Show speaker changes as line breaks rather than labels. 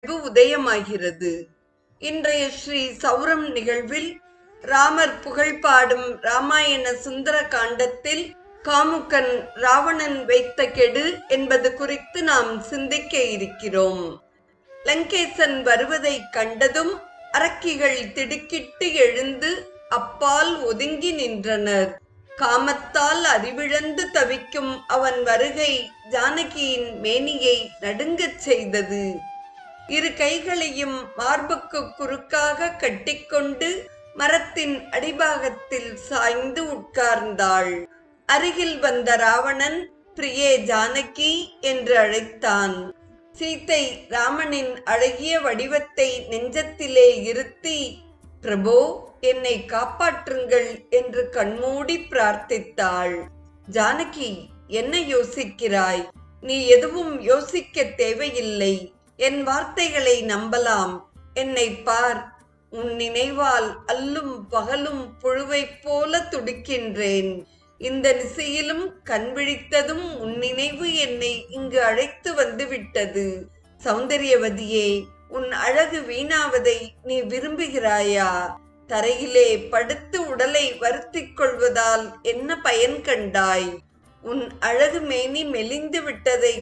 உதயமாகிறது. இன்றைய ஸ்ரீ சௌரம் நிகழ்வில் ராமர் புகழ் பாடும் ராமாயண சுந்தர காண்டத்தில் காமுகன் ராவணன் வைத்த கெடு என்பது குறித்து நாம் சிந்திக்க இருக்கிறோம். லங்கேசன் வருவதை கண்டதும் அரக்கிகள் திடுக்கிட்டு எழுந்து அப்பால் ஒதுங்கி நின்றனர். காமத்தால் அறிவிழந்து தவிக்கும் அவன் வருகை ஜானகியின் மேனியை நடுங்கச் செய்தது. இரு கைகளையும் மார்புக்கு குறுக்காக கட்டிக்கொண்டு மரத்தின் அடிபாகத்தில் சாய்ந்து உட்கார்ந்தாள். அருகில் வந்த ராவணன் பிரியே ஜானகி என்று அழைத்தான். சீதை ராமனின் அழகிய வடிவத்தை நெஞ்சத்திலே இருத்தி, பிரபோ, என்னை காப்பாற்றுங்கள் என்று கண்மூடி பிரார்த்தித்தாள். ஜானகி, என்ன யோசிக்கிறாய்? நீ எதுவும் யோசிக்க தேவையில்லை. என் வார்த்தைகளை நம்பலாம். என்னை பார், உன் நினைவால் அல்லும் பகலும் புழுவைப் போல துடிக்கின்றேன். இந்த நிசையிலும் கண் விழித்ததும் உன் நினைவு என்னை இங்கு அழைத்து வந்து விட்டது. சௌந்தரியவதியே, உன் அழகு வீணாவதை நீ விரும்புகிறாயா? தரையிலே படுத்து உடலை வருத்திக் கொள்வதால் என்ன பயன் கண்டாய்? உன் அழகு மேனி மெலிந்து விட்டதை